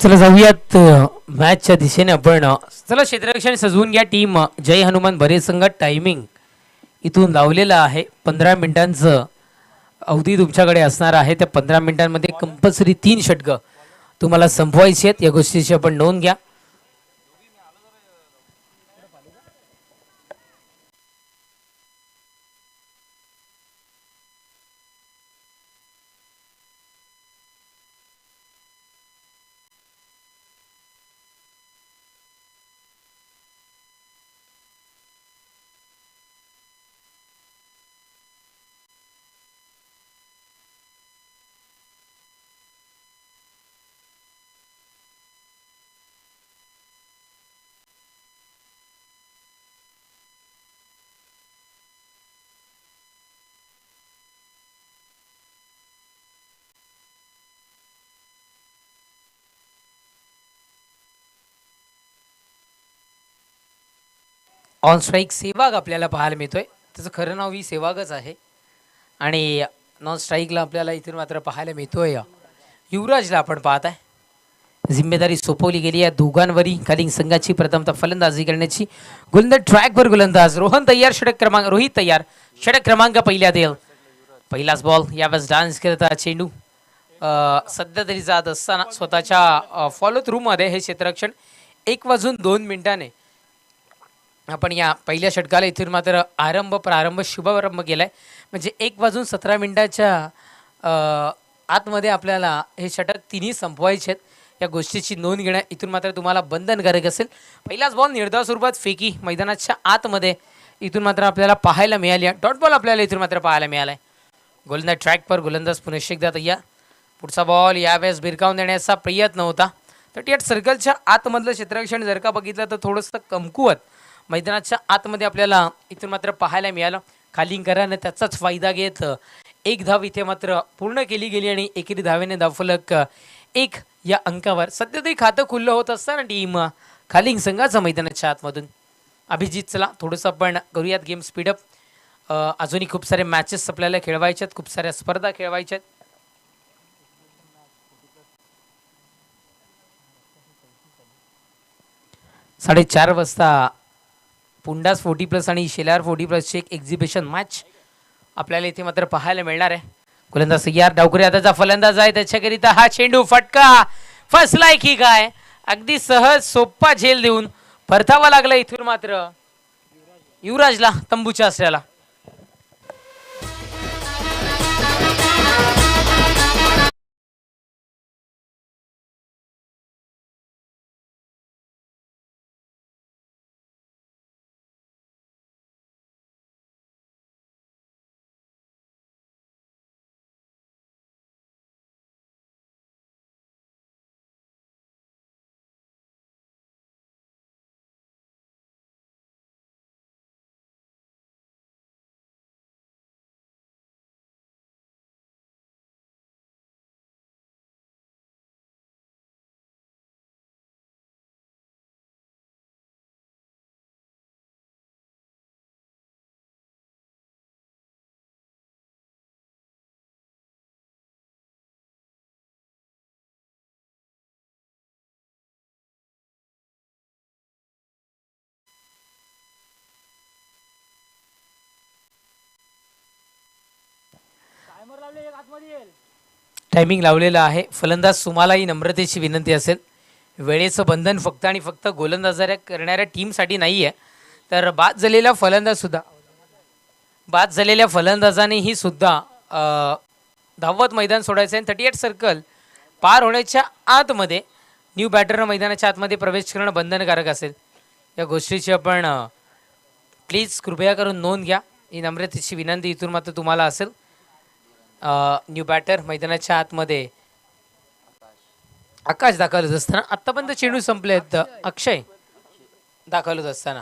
चला जाऊयात मॅचच्या दिशेने आपण. चला क्षेत्ररक्षण सजवून घ्या टीम. जय हनुमान बरे संघ. टायमिंग इथून लावलेलं आहे. 15 मिनिटांचं अवधी तुमच्याकडे असणार आहे. त्या 15 मिनिटांमध्ये कंपल्सरी 3 षटकं तुम्हाला संपवायची आहेत. या गोष्टीची आपण नोंद घ्या. ऑन स्ट्राईक सेवाग आपल्याला पाहायला मिळतोय. त्याचं खरं नाव ही सेवागच आहे. आणि नॉन स्ट्राईकला आपल्याला इथून मात्र पाहायला मिळतोय युवराजला आपण पाहत आहे. जिम्मेदारी सोपवली गेली आहे दोघांवरही. खाली संघाची प्रथमतः फलंदाजी करण्याची. गोलंदाज ट्रॅकवर गोलंदाज रोहन तयार. षटक क्रमांक रोहित तयार. षटक क्रमांक पहिल्या देल. पहिलाच बॉल. यावेळेस डान्स करत चेंडू सध्या तरी जात असताना स्वतःच्या फॉलो थ्रू मध्ये हे क्षेत्ररक्षण 1:02 आपण या पहिल्या षटकाला इथून मात्र प्रारंभ शुभारंभ केलाय. म्हणजे 1:17 आतमध्ये आपल्याला हे षटक तिन्ही संपवायचे आहेत. या गोष्टीची नोंद घेणं इथून मात्र तुम्हाला बंधनकारक असेल. पहिलाच बॉल निर्धाव स्वरूपात फेकी मैदानाच्या आतमध्ये इथून मात्र आपल्याला पाहायला मिळाली. डॉट बॉल आपल्याला इथून मात्र पाहायला मिळालाय. गोलंदाज ट्रॅक पर गोलंदाज पुन्हा एकदा तयार. पुढचा बॉल यावेळेस भिरकावून देण्याचा प्रयत्न होता. 38 सर्कलच्या आतमधलं क्षेत्ररक्षण जर का बघितलं तर थोडंसं कमकुवत मैदानाच्या आतमध्ये आपल्याला इथून मात्र पाहायला मिळालं. खालिंगकरांनी त्याचाच फायदा घेत एक धाव इथे मात्र पूर्ण केली गेली आणि एकेरी धावेने धावफलक 1 या अंकावर. सध्या तरी खातं खुल्लं होत असताना टीम खालिंग संघाचा मैदानाच्या आतमधून. अभिजित चला थोडंसं आपण करूयात गेम स्पीडअप. अजूनही खूप सारे मॅचेस आपल्याला खेळवायच्यात. खूप साऱ्या स्पर्धा खेळवायच्यात. साडेचार वाजता पुंडास 40+ आणि शेलार 40+ची एक एक्झिबिशन मॅच आपल्याला इथे मात्र पाहायला मिळणार आहे. गोलंदाज तयार. डावकरी आताचा फलंदाज आहे. त्याच्याकरिता हा चेंडू फटका फसलाय की काय. अगदी सहज सोप्पा झेल देऊन परतावा लागला इथून मात्र युवराजला तंबूच्या आश्रयाला. टायमिंग लावलेला आहे. फलंदाज तुम्हालाही नम्रतेची विनंती असेल. वेळेचं बंधन फक्त आणि फक्त गोलंदाजाऱ्या करणाऱ्या टीमसाठी नाही आहे, तर बाद झालेल्या फलंदाजानेही सुद्धा धावत मैदान सोडायचं आहे. 38 सर्कल पार होण्याच्या आतमध्ये न्यू बॅटरनं मैदानाच्या आतमध्ये प्रवेश करणं बंधनकारक असेल. या गोष्टीची आपण प्लीज कृपया करून नोंद घ्या. ही नम्रतेची विनंती इथून मात्र तुम्हाला असेल. न्यू बॅटर मैदानाच्या आतमध्ये आकाश दाखल होत असताना आतापर्यंत चेंडू संपले आहेत. अक्षय दाखल होत असताना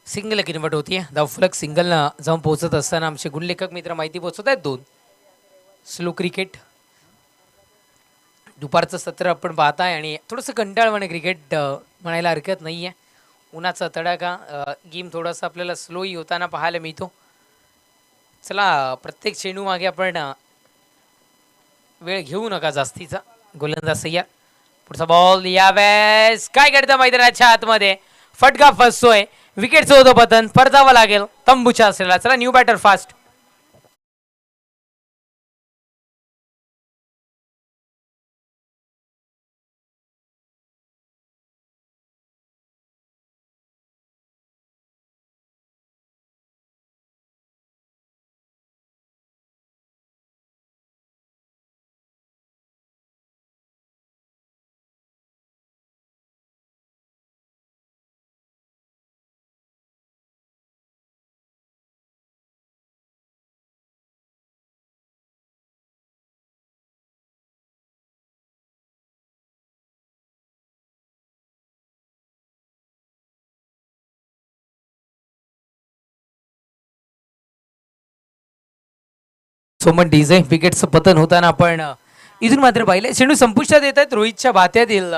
सिंगल किनवट होतीये. धावफलक सिंगलनं जाऊन पोहोचत असताना आमचे गुणलेखक मित्र माहिती पोहोचत आहेत. 2 स्लो क्रिकेट दुपारचं सत्र आपण पाहताय आणि थोडंसं कंटाळवाणं क्रिकेट म्हणायला हरकत नाही आहे. उन्हाचा तडाखा गेम थोडासा आपल्याला स्लोही होताना पाहायला मिळतो. चला प्रत्येक चेंडू मागे आपण वेळ घेऊ नका जास्तीचा. गोलंदाज सय्या. पुढचा बॉल यावेळेस काय करतं मैदानाच्या आतमध्ये, फटका फसतोय, विकेटचं होतं पतन, परतावं लागेल तंबूच्या असलेला. चला न्यू बॅटर फास्ट. सोमन डीजे विकेटचं पतन होताना आपण इथून मात्र पाहिलं. चेंडू संपुष्टात येत आहेत. रोहितच्या बात्यातील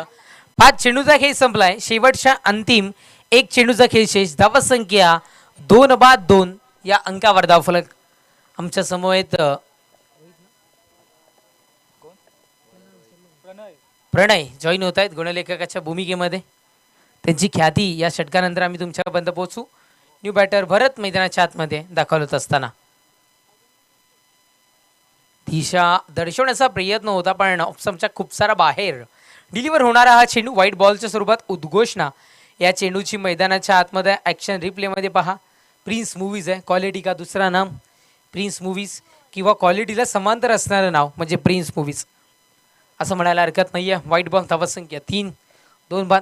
5 चेंडूचा खेळ संपलाय. शेवटच्या अंतिम 1 चेंडूचा खेळ शेष. धावसंख्या 2-2 या अंकावर धावफलक आमच्या समवेत प्रणय जॉईन होत आहेत गुणलेखकाच्या भूमिकेमध्ये. त्यांची ख्याती या षटकानंतर आम्ही तुमच्यापर्यंत पोहोचू. न्यू बॅटर भरत मैदानाच्या आतमध्ये दाखवत असताना दिशा दर्शवण्याचा प्रयत्न होता, पण ऑप्शनच्या खूप सारा बाहेर डिलिव्हर होणारा हा चेंडू व्हाईट बॉलच्या स्वरूपात उद्घोषणा. या चेंडूची मैदानाच्या आतमध्ये ॲक्शन रिप्लेमध्ये पहा. प्रिन्स मूवीज आहे क्वालिटी का दुसरा नाम प्रिन्स मूवीज, किंवा क्वालिटीला समांतर असणारं नाव म्हणजे प्रिन्स मूवीज असं म्हणायला हरकत नाही आहे. व्हाईट बॉल धावसंख्या 3-2 बाद.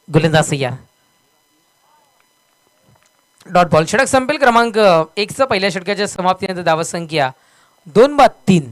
गोलंदाज या डॉट बॉल. षटक संपेल क्रमांक 1चं पहिल्या षटकाच्या समाप्तीनंतर धावसंख्या 2-3.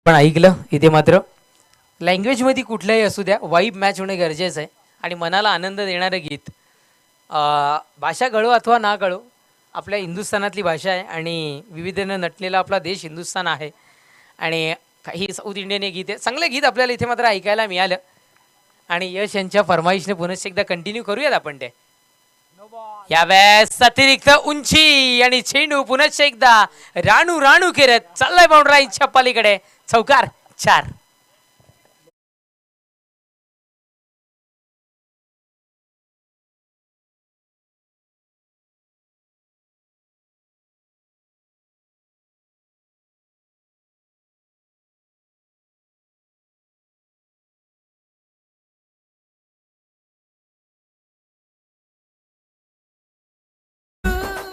पण ऐकलं इथे मात्र लँग्वेजमध्ये कुठल्याही असू द्या, वाईब मॅच होणे गरजेचं आहे आणि मनाला आनंद देणारं गीत. भाषा कळो अथवा ना कळो, आपल्या हिंदुस्थानातली भाषा आहे आणि विविधतेनं नटलेला आपला देश हिंदुस्थान आहे. आणि काही साऊथ इंडियन हे गीत आहे, चांगलं गीत आपल्याला इथे मात्र ऐकायला मिळालं. आणि यश यांच्या फरमाईशने पुनश्च एकदा कंटिन्यू करूयात आपण ते. यावेळेस अतिरिक्त उंची आणि चेंडू पुनश्च एकदा राणू राणू करत चाललाय बाउंड्राईच्या पलीकडे. चौकार 4.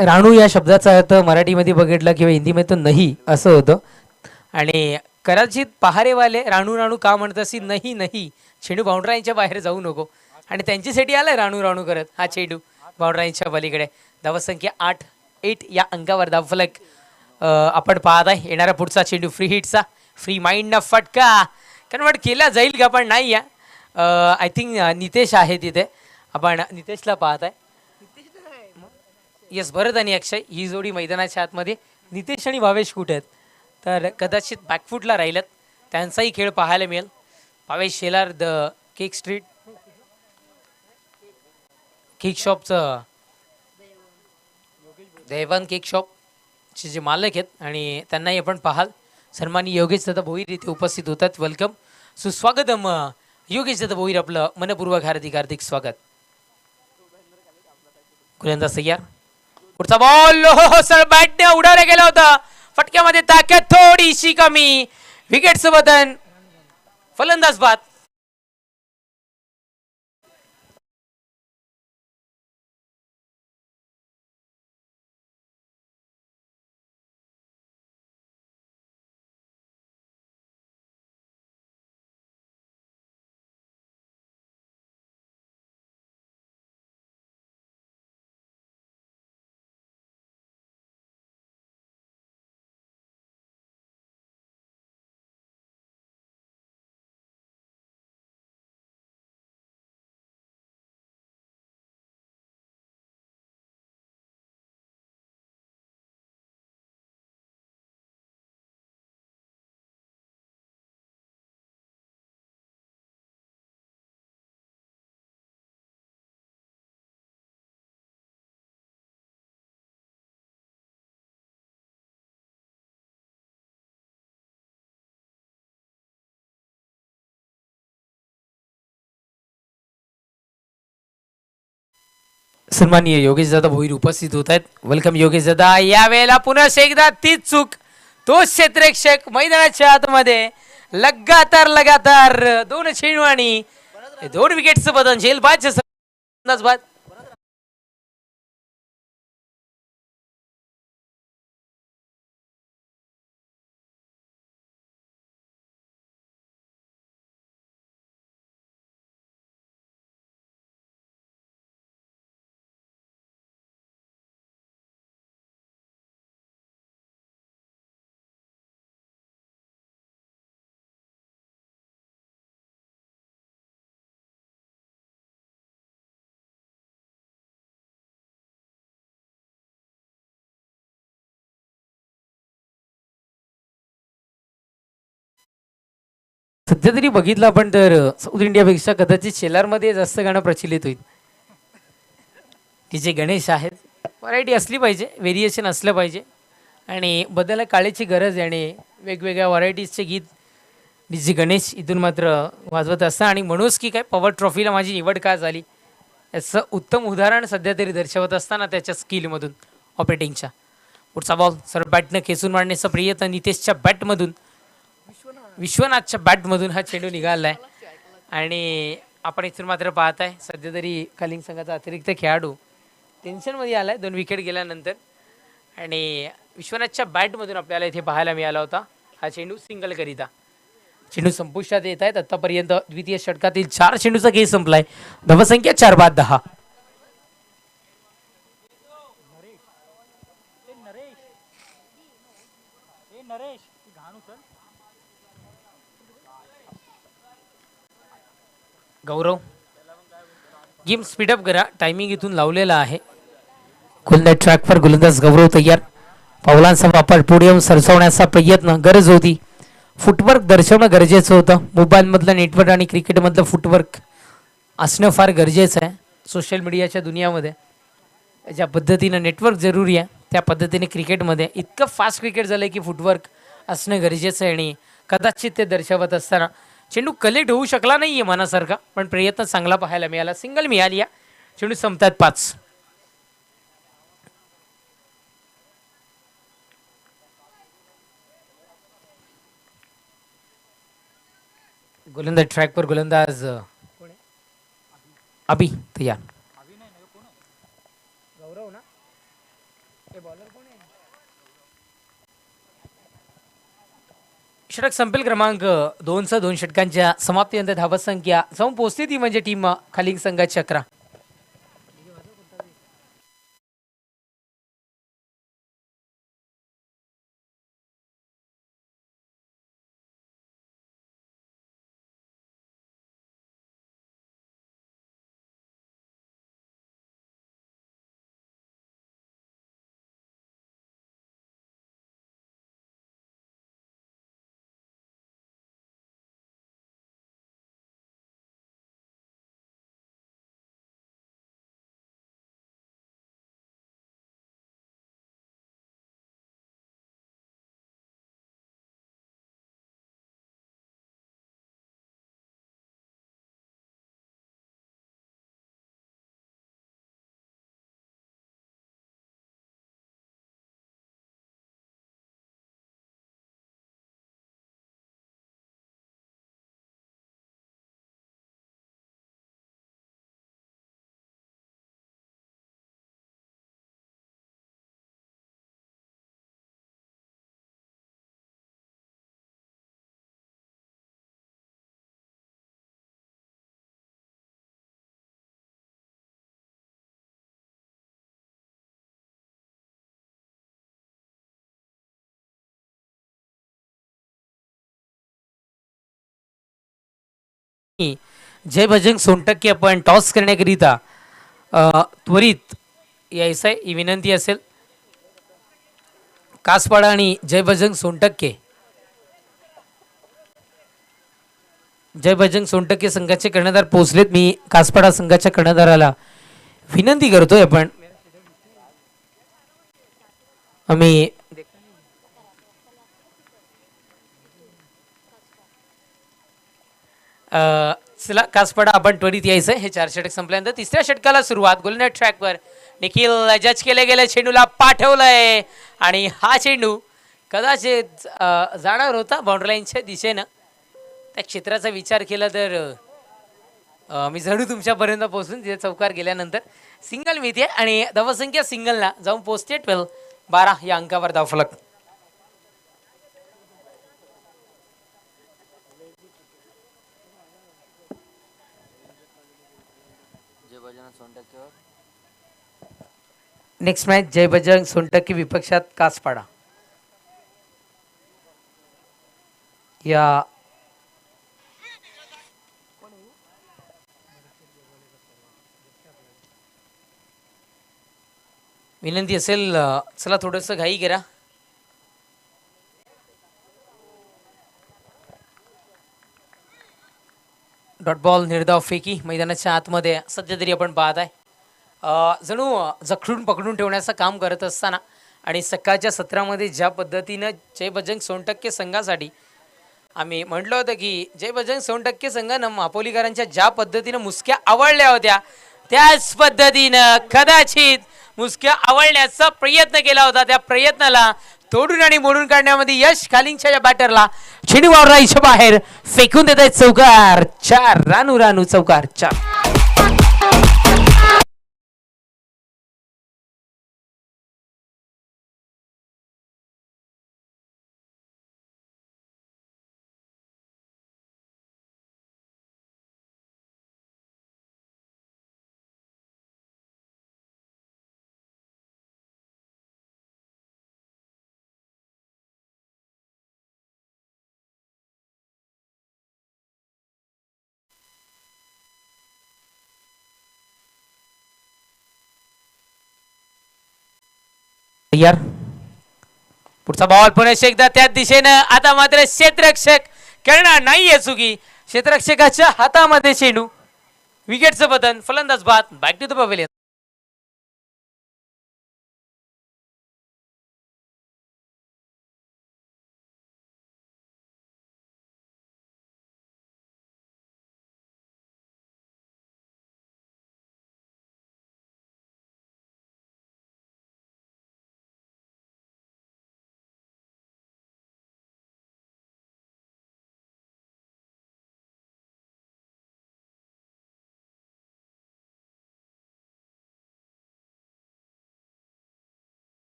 राणू या शब्दाचा अर्थ मराठीमध्ये बघितला किंवा हिंदीमध्ये तो नाही असं होतं. आणि कदाचित पहारेवाले राणू राणू का म्हणत असतील, नाही नाही चेंडू बाउंड्राईच्या बाहेर जाऊ नको, आणि त्यांच्यासाठी आलाय राणू राणू करत हा चेंडू बाउंड्राईच्या पलीकडे. धावसंख्या 8 या अंकावर धावफलक आपण पाहत आहे. येणारा पुढचा चेंडू फ्री हिटचा, फ्री माइंड न फटका कन्वर्ट केला जाईल का पण नाही. या आय थिंक नितेश आहे तिथे, आपण नितेशला पाहत आहे. येस, भरत आणि अक्षय ही जोडी मैदानाच्या आतमध्ये. नितेश आणि भावेश कुठे आहेत तर कदाचित बॅकफूटला राहिलेत, त्यांचाही खेळ पाहायला मिळेल. Bhavesh Shelar the cake street. Cake शॉपचं देवन केक शॉपचे जे मालक आहेत आणि त्यांनाही आपण पाहाल सन्माननीय योगेश दादा भोईर इथे उपस्थित होतात. वेलकम, सुस्वागतम योगेश दादा भोईर, आपलं मनपूर्वक हार्दिक हार्दिक स्वागत. गोलंदाज तयार, पुढचा बॉल हो सर बॅटने उडवला गेला होता. फटक्यामध्ये ताकद थोडीशी कमी, विकेटचं बदन, फलंदाज बाद. सन्माननीय योगेश दादा भोईर उपस्थित होत आहेत. वेलकम योगेश दादा. यावेळेला पुन्हा एकदा तीच चूक, तोच क्षेत्ररक्षक मैदानाच्या आतमध्ये लगातार लगातार दोन चेंडू आणि दोन विकेटचं बदल. झेलबाद बाद. सध्या तरी बघितलं आपण तर साऊथ इंडियापेक्षा कदाचित शेलारमध्ये जास्त गाणं प्रचलित होईल. की जे गणेश आहेत, व्हरायटी असली पाहिजे, व्हेरिएशन असलं पाहिजे आणि बदल काळाची गरज आहे आणि वेगवेगळ्या व्हरायटीजचे गीत जे गणेश इथून मात्र वाजवत असतात. आणि म्हणूनच की काय पॉवर ट्रॉफीला माझी निवड का झाली याचं उत्तम उदाहरण सध्या तरी दर्शवत असताना त्याच्या स्किलमधून ऑपरेटिंगच्या. पुढचा बॉल सर बॅटनं खेचून मारण्याचा प्रयत्न, नितेशच्या बॅटमधून, विश्वनाथच्या बॅटमधून हा चेंडू निघाला आहे. आणि आपण इथून मात्र पाहत आहे सध्या तरी कलिंग संघाचा अतिरिक्त खेळाडू टेन्शनमध्ये आला आहे 2 विकेट गेल्यानंतर. आणि विश्वनाथच्या बॅटमधून आपल्याला इथे पाहायला मिळाला होता हा चेंडू सिंगल करिता. चेंडू संपुष्टात येत आहेत. आतापर्यंत द्वितीय षटकातील 4 चेंडूचा खेळ संपलाय. धावसंख्या 4-10. गौरव, गेम स्पीडअप करा, टायमिंग इथून लावलेला आहे. गोलंदाज ट्रॅकवर गोलंदाज गौरव तयार. पावलांचा वापर पुढे येऊन सरसवण्याचा प्रयत्न, गरज होती. फुटवर्क दर्शवणं गरजेचं होतं. मोबाईलमधलं नेटवर्क आणि क्रिकेटमधलं फुटवर्क असणं फार गरजेचं आहे. सोशल मीडियाच्या दुनियामध्ये ज्या पद्धतीनं नेटवर्क जरुरी आहे त्या पद्धतीने क्रिकेटमध्ये इतकं फास्ट क्रिकेट झालं आहे की फुटवर्क असणं गरजेचं आहे. आणि कदाचित ते दर्शवत असताना चेंडू कलेक्ट होऊ शकला नाही आहे मनासारखा, पण प्रयत्न चांगला पाहायला मिळाला. सिंगल मिळाली या. चेंडू संपतात 5. गोलंदाज ट्रॅकवर गोलंदाज अभि तयार. गौरव ना, हे बॉलर कोण आहे? षटक संपेल क्रमांक 2चा 2 षटकांच्या समाप्तीनंतर धावसंख्या जाऊन पोहोचते ती म्हणजे टीम खालिंग संघाची 11. जय बजरंग सोनटक्के आपण टॉस करण्याकरिता त्वरित यायचं ही विनंती असेल. कासपाडा आणि जय बजरंग सोनटक्के, जय बजरंग सोनटक्के संघाचे कर्णधार पोहोचलेत. मी कासपाडा संघाच्या कर्णधाराला विनंती करतोय आपण आम्ही चला कासपाडा आपण त्वरित यायचं. हे 4 षटक संपल्यानंतर तिसऱ्या षटकाला सुरुवात. गोलनेट ट्रॅकवर निखिल जज केले गेले चेंडूला पाठवलंय आणि हा चेंडू कदाचित जाणार होता बाउंड्री लाईनच्या दिशेनं. त्या क्षेत्राचा विचार केला तर मी जरूर तुमच्यापर्यंत पोहोचून तिथे चौकार गेल्यानंतर सिंगल मिळते आणि धावसंख्या सिंगलला जाऊन पोहोचते 12 या अंकावर धावफलक. नेक्स्ट मॅच जय बजरंग सोनटक्के विपक्षात कासपाडा. या विनंती असेल चला थोडंसं घाई करा. डॉट बॉल निर्धाव फेकी मैदानाच्या आतमध्ये सध्या तरी आपण पाहत आहे. जणू जखडून पकडून ठेवण्याचं काम करत असताना आणि सकाळच्या सत्रामध्ये ज्या पद्धतीनं जय बजरंग सोनटक्के संघासाठी आम्ही म्हटलं होतं की जय बजरंग सोनटक्के संघानं मापोलीकरांच्या ज्या पद्धतीनं मुसक्या आवळल्या होत्या त्याच पद्धतीनं कदाचित मुसक्या आवळण्याचा प्रयत्न केला होता. त्या प्रयत्नाला तोडून आणि मोडून काढण्यामध्ये यश खालिंगच्या या बॅटरला चेंडू वावराईच्या बाहेर फेकून देत आहेत. चौकार 4 रानू रानू चौकार 4. यार पुढचा बॉल पुन्हा एकदा त्याच दिशेनं. आता मात्र क्षेत्ररक्षक करणार नाहीये चुकी. क्षेत्ररक्षकाच्या हातामध्ये चेंडू, विकेटचं बटन, फलंदाज बाद, बॅक टू द पवेलियन.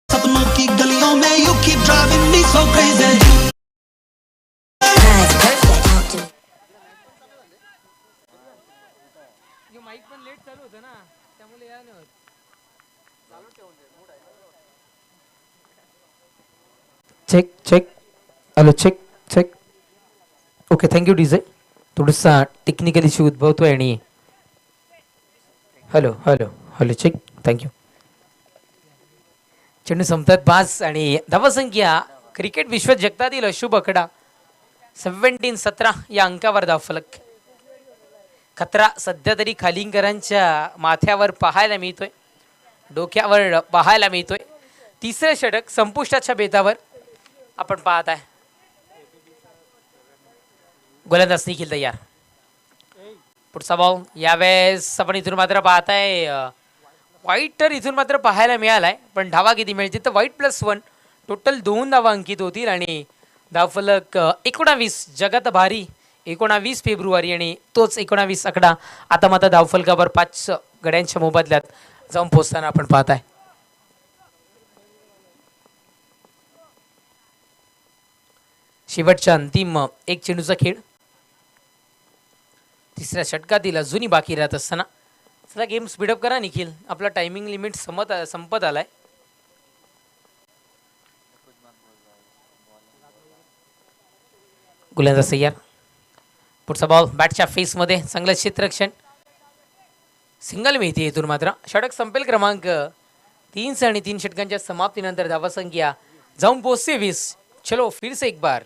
सपनों की गलियों में you keep driving me so crazy. Mike पण लेट चालू होतं ना त्यामुळे या नाही होत. Check check hello check check. Okay thank you DJ. थोडासा टेक्निकल इश्यू उद्भवतोय आणि hello hello hello check thank you. चेंडू संपतात 5 आणि धावसंख्या क्रिकेट विश्व जगतातील अशुभ आकडा 17 या अंकावर धावफलक. खतरा सध्या तरी खालिंगकरांच्या माथ्यावर पाहायला मिळतोय, डोक्यावर पाहायला मिळतोय. तिसरं षटक संपुष्टाच्या बेतावर आपण पाहत आहे. गोलंदाज निखिल तयार. पुढचा बॉल यावेळेस आपण इथून मात्र पाहताय वाईट तर इथून मात्र पाहायला मिळालाय, पण धावा किती मिळतील तर वाईट +1 टोटल 2 धावा अंकित होतील आणि धावफलक 19 जगात भारी 19 फेब्रुवारी आणि तोच 19 आकडा आता मात्र धावफलकावर 5 गड्यांच्या मोबदल्यात जाऊन पोहोचताना आपण पाहताय. शेवटच्या अंतिम एक चेंडूचा खेळ तिसऱ्या षटकातील अजूनही बाकी राहत असताना. चला गेम स्पीडअप करा निखिल, आपला टायमिंग लिमिट संपत आलाय. गोलंदाज तयार. पुढचा बॉल बॅटच्या फेसमध्ये, चांगलं क्षेत्ररक्षण, सिंगल मिळते इथून मात्र. षटक संपेल क्रमांक 3 आणि 3 षटकांच्या समाप्तीनंतर धावसंख्या जाऊन पोहोचते 20. चलो फिर से एक बार.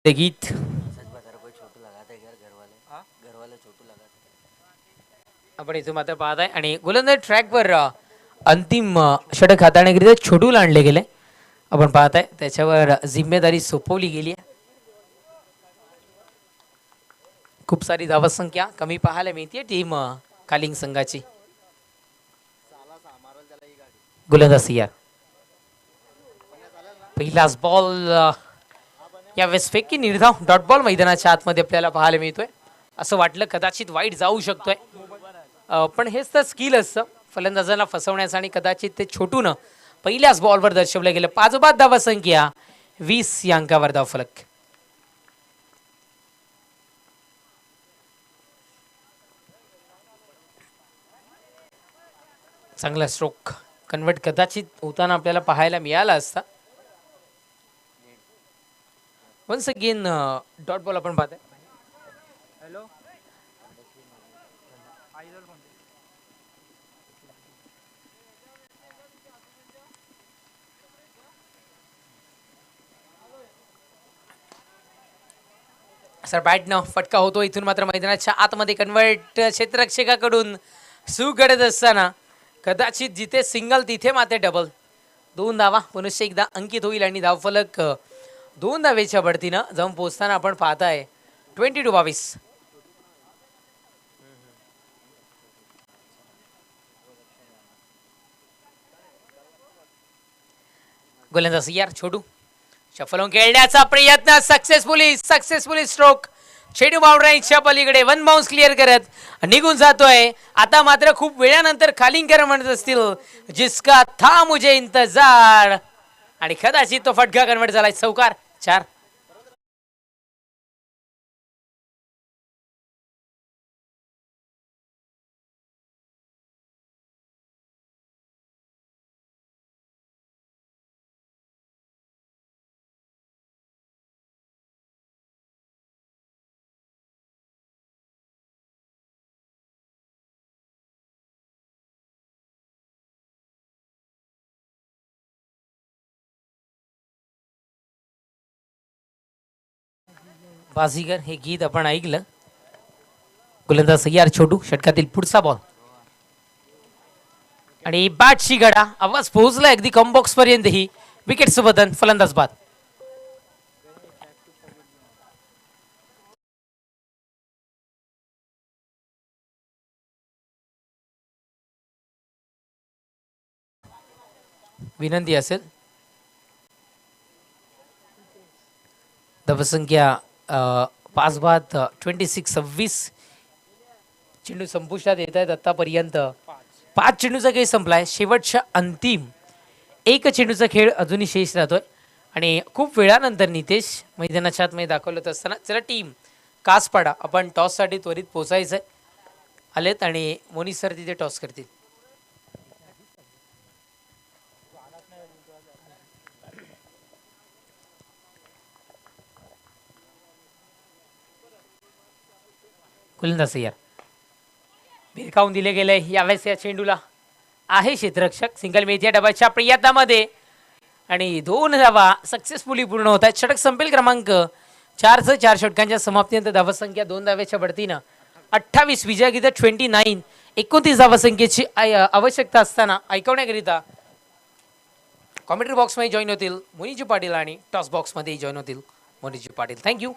ते गीत आपण इथून मात्र पाहत आहे. आणि गोलंदाज ट्रॅकवर अंतिम षटक हाताळण्याकरिता छोटूला आणले गेले आपण पाहत आहे. त्याच्यावर जिम्मेदारी सोपवली गेली आहे. खूप सारी धावसंख्या कमी पाहायला मिळते टीम कालिंग संघाची. गोलंदाज यार, पहिलाच बॉल यावेळेस फेकी निर्धाव डॉट बॉल मैदानाच्या आतमध्ये आपल्याला पाहायला मिळतोय. असं वाटलं कदाचित वाईट जाऊ शकतोय, पण हेच तर स्किल असतं फलंदाजांना फसवण्याचं. आणि कदाचित ते छोटून पहिल्याच बॉलवर दर्शवलं गेलं. 5 बाद धावसंख्या, 20 या अंकावर धावफलक. चांगला स्ट्रोक कन्वर्ट कदाचित होताना आपल्याला पाहायला मिळाला असता. वन्स अगेन डॉट बॉल आपण पाहतोय. सर बॅटनं फटका होतो इथून मात्र मैदानाच्या आतमध्ये. कन्वर्ट क्षेत्ररक्षकाकडून सुघडत असताना कदाचित जिथे सिंगल तिथे मात्र डबल. 2 धावा पुनश्च एकदा अंकित होईल आणि धावफलक 2 धावेच्या बढतीनं जाऊन पोहोचताना आपण पाहताय 22-22. गोलंदाज यार छोटू शफलून खेळण्याचा प्रयत्न सक्सेसफुली स्ट्रोक. चेंडू बाउंड्रीच्या पलीकडे 1 बाउन्स क्लिअर करत निघून जातोय. आता मात्र खूप वेळानंतर खालिंगर म्हणत असतील जिसका था मुझे इंतजार, आणि कदाचित तो फटका कन्वर्ट झालाय. चौकार 4. बाजीगर हे गीत आपण ऐकलं. गोलंदाज यार छोटू षटकातील पुढचा बॉल आणि बॅटची गडा. आवाज पोहोचला अगदी कॉम्बॉक्स पर्यंत. ही विकेटचं बदन, फलंदाज बाद. विनंती असेल धावसंख्या 5 बाद 26-26. चेंडू संपुष्टात येत आहेत आतापर्यंत. 5 चेंडूचा खेळ संपलाय. शेवटच्या अंतिम 1 चेंडूचा खेळ अजूनही शेष राहतोय. आणि खूप वेळानंतर नितेश मैदानाच्या आतमध्ये दाखवलं असताना चला टीम कासपाडा आपण टॉससाठी त्वरित पोचायचंय आलेत आणि मोनी सर तिथे टॉस करतील. गोलंदाज यार भिरकावून दिले गेले यावेळेस या चेंडूला. आहे क्षेत्ररक्षक. सिंगल मेथ्या डबाच्या प्रयत्नामध्ये आणि 2 धावा सक्सेसफुली पूर्ण होत आहेत. षटक संपेल क्रमांक 4चं 4 षटकांच्या समाप्तीनंतर धावसंख्या 2 धावेच्या बढतीनं 28 विजयागिता 29. 29 धावसंख्येची आवश्यकता असताना ऐकवण्याकरिता कॉमेंट्री बॉक्समध्ये जॉईन होतील मुनीजी पाटील आणि टॉस बॉक्समध्ये जॉईन होतील मोनीजी पाटील. थँक्यू.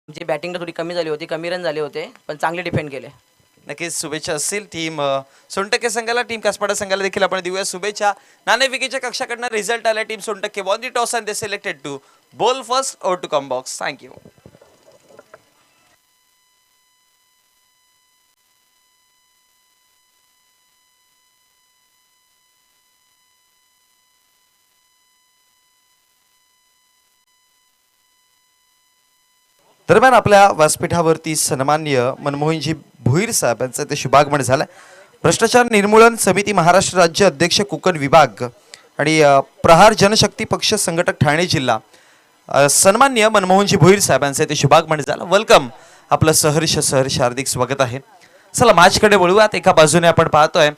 म्हणजे बॅटिंगला थोडी कमी झाली होती, कमी रन झाले होते, पण चांगले डिफेंड केले. नक्कीच शुभेच्छा असतील टीम सोनटक्के संघाला, टीम कासपाडा संघाला देखील आपण देऊया शुभेच्छा. नाणेफेकीच्या कक्षाकडनं रिझल्ट आला. Team Sontakke won the toss and they selected to bowl first और टू कम बॉक्स. थँक्यू. दरम्यान आपल्या व्यासपीठावरती सन्माननीय मनमोहनजी भोईर साहेब यांचं ते शुभागमन झालं. भ्रष्टाचार निर्मूलन समिती महाराष्ट्र राज्य अध्यक्ष कोकण विभाग आणि प्रहार जनशक्ती पक्ष संघटक ठाणे जिल्हा सन्माननीय मनमोहनजी भोईर साहेब यांचं ते शुभागमन झालं. वेलकम, आपलं सहर्ष हार्दिक स्वागत आहे. चला मॅचकडे वळूयात. एका बाजूने आपण पाहतोय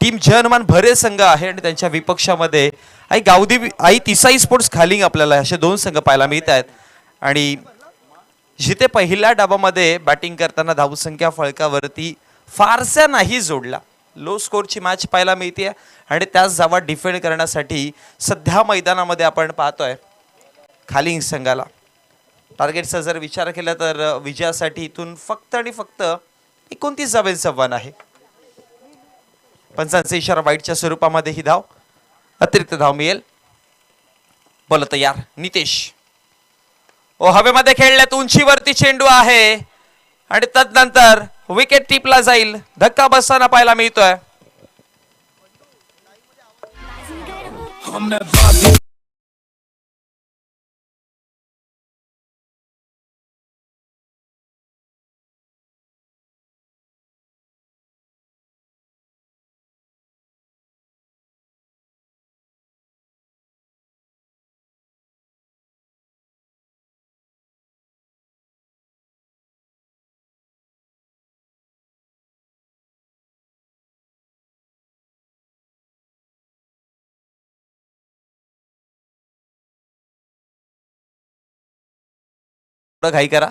टीम जय हनुमान भरे संघ आहे आणि त्यांच्या विपक्षामध्ये आई तिसाई स्पोर्ट्स खालिंग आपल्याला असे दोन संघ पाहायला मिळत आहेत. आणि जिथे पहिल्या डावामध्ये बॅटिंग करताना धावसंख्या फळकावरती फारसा नाही जोडला, लो स्कोरची मॅच पाहायला मिळते आणि त्याच धावा डिफेंड करण्यासाठी सध्या मैदानामध्ये आपण पाहतोय खालिंग संघाला. टार्गेटचा जर विचार केला तर विजयासाठी इथून फक्त आणि फक्त 29 धावांचं आव्हान आहे. पंचांचा इशारा वाईटच्या स्वरूपामध्ये ही धाव, अतिरिक्त धाव मिळेल. बोल तयार नितेश. हवेमध्ये खेळल्यात, उंचीवरती चेंडू आहे आणि तदनंतर विकेट टिपला जाईल. धक्का बसताना पाहायला मिळतोय. थोडं घाई करा.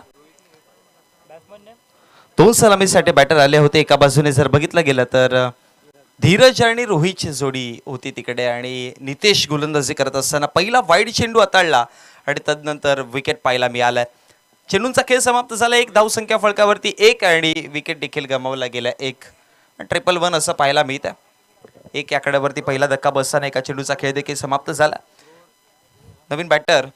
2 सलामीसाठी बॅटर आले होते. एका बाजूने जर बघितलं गेलं तर धीरज आणि रोहितची जोडी होती तिकडे आणि नितेश गोलंदाजी करत असताना पहिला वाईड चेंडू हाताळला आणि तदनंतर विकेट पाहायला मिळालाय. चेंडूंचा खेळ समाप्त झाला. 1 धावसंख्या फलकावरती 1 आणि विकेट देखील गमावला गेला. 1 1-1 असं पाहायला मिळत आहे. 1 आकड्यावरती पहिला धक्का बसताना एका चेंडूचा खेळ देखील समाप्त झाला. नवीन बॅटर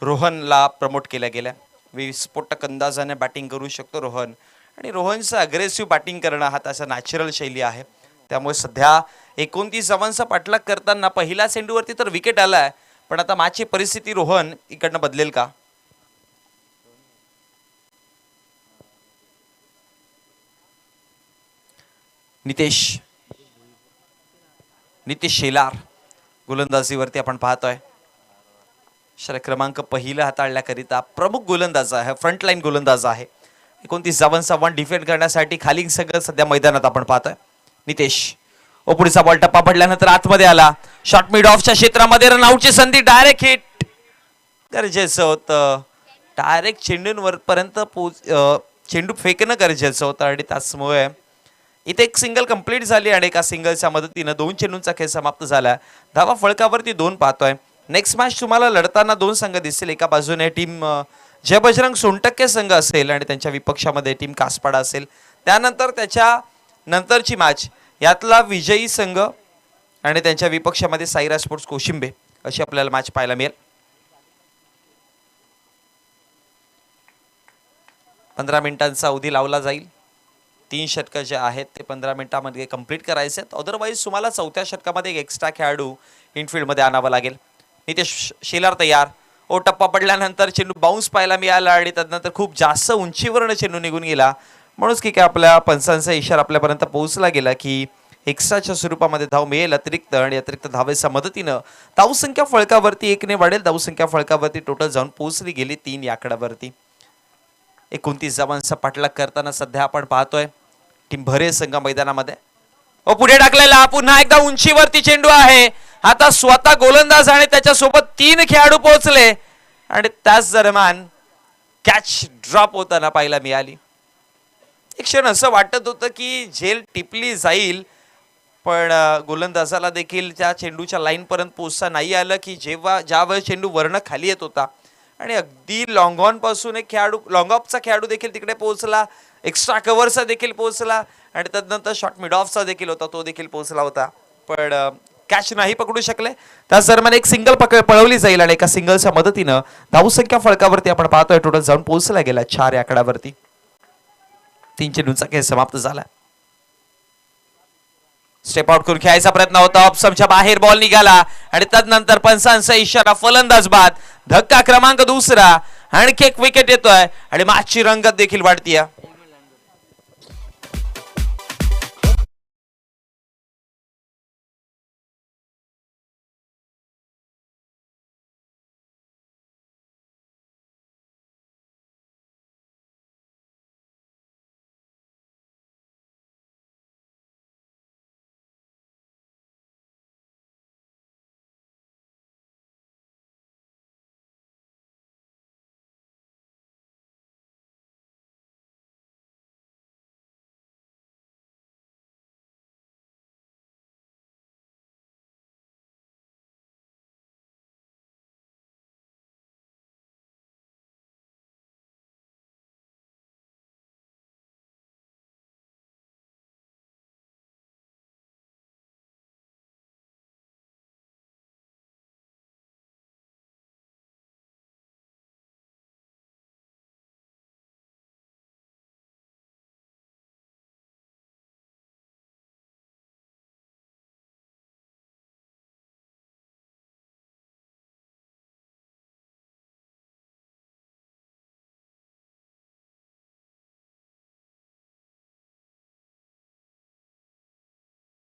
रोहनला प्रमोट केला गेला. विस्फोटक अंदाजाने बॅटिंग करू शकतो रोहन आणि रोहनचं अग्रेसिव्ह बॅटिंग करणं हा त्याचा नॅचरल शैली आहे. त्यामुळे सध्या 29 धावांचा पाठलाग करताना पहिल्या चेंडूवरती तर विकेट आलाय, पण आता मॅचची परिस्थिती रोहन इकडनं बदलेल का? नितेश शेलार गोलंदाजीवरती आपण पाहतोय. षटक क्रमांक पहिला हाताळण्याकरिता प्रमुख गोलंदाज आहे, फ्रंटलाईन गोलंदाज आहे. 29 धावांचा 1 डिफेंड करण्यासाठी खाली सगळं सध्या मैदानात आपण पाहतोय. नितेश पुढचा बॉल टप्पा पडल्यानंतर आतमध्ये आला. शॉर्ट मिड ऑफच्या क्षेत्रामध्ये रनआउटची संधी. डायरेक्ट हिट गरजेचं होतं. डायरेक्ट चेंडूंवर पर्यंत चेंडू फेकणं गरजेचं होतं आणि त्याचमुळे इथे एक सिंगल कंप्लीट झाली आणि एका सिंगलच्या मदतीनं 2 चेंडूंचा खेळ समाप्त झाला. धावा फळकावरती 2 पाहतोय. नेक्स्ट मॅच तुम्हाला लढताना 2 संघ दिसतील. एका बाजूने टीम जय बजरंग सोनटक्के संघ असेल आणि त्यांच्या विपक्षामध्ये टीम कासपाडा असेल. त्यानंतर त्याच्या नंतरची मॅच यातला विजयी संघ आणि त्यांच्या विपक्षामध्ये साईराज स्पोर्ट्स कोशिंबे अशी आपल्याला मॅच पाहायला मिळेल. 15 मिनिटांचा अवधी लावला जाईल. 3 षटकं जे आहेत ते 15 मिनिटांमध्ये कंप्लीट करायचे आहेत. अदरवाईज तुम्हाला 4थ्या षटकामध्ये एक एक्स्ट्रा खेळाडू इनफिल्डमध्ये आणावा लागेल. नितेश शेलार तयार. टप्पा पडल्यानंतर चेंडू बाउन्स पाहायला मिळाला आणि त्यानंतर खूप जास्त उंचीवरनं चेंडू निघून गेला. म्हणूनच की काय आपल्या पंचांचा इशारा आपल्यापर्यंत पोहोचला गेला की एक्स्ट्राच्या स्वरूपामध्ये धाव मिळेल अतिरिक्त आणि अतिरिक्त धावेच्या मदतीनं धावसंख्या फळकावरती 1 ने वाढेल. धावसंख्या फळकावरती टोटल जाऊन पोहोचली गेली 3 या आकड्यावरती. 29 धावांचा पाठलाग करताना सध्या आपण पाहतोय टीम भरे संघ मैदानामध्ये. पुढे टाकलेला पुन्हा एकदा उंचीवरती चेंडू आहे. आता स्वतः गोलंदाज आणि त्याच्यासोबत 3 खेळाडू पोहोचले आणि त्याच दरम्यान कॅच ड्रॉप होताना पाहायला मिळाली. एक क्षण असं वाटत होतं की झेल टिपली जाईल, पण गोलंदाजाला देखील त्या चेंडूच्या लाईन पर्यंत पोहोचता नाही आलं की ज्यावेळेस चेंडू वरनं खाली येत होता आणि अगदी लॉंग ऑन पासून एक खेळाडू लॉंग ऑफचा खेळाडू देखील तिकडे पोहोचला. एक्स्ट्रा कव्हरचा देखील पोहोचला आणि त्यानंतर शॉर्ट मिड ऑफचा देखील होता, तो देखील पोहोचला होता, पण कॅच नाही पकडू शकले. त्याच दरम्यान एक सिंगल पळवली जाईल आणि एका सिंगलच्या मदतीनं धावसंख्या फळकावरती आपण पाहतोय टोटल जाऊन पोहोचला गेला 4 या आकड्यावरती. 3 चेंडूंचा खेळ समाप्त झाला. स्टेप आउट करून खेळायचा प्रयत्न होता. ऑप्शनच्या बाहेर बॉल निघाला आणि त्यानंतर पंचांचा इशारा. फलंदाज बाद. धक्का क्रमांक 2. आणखी एक विकेट येतोय आणि मॅचची रंगत देखील वाढतीये.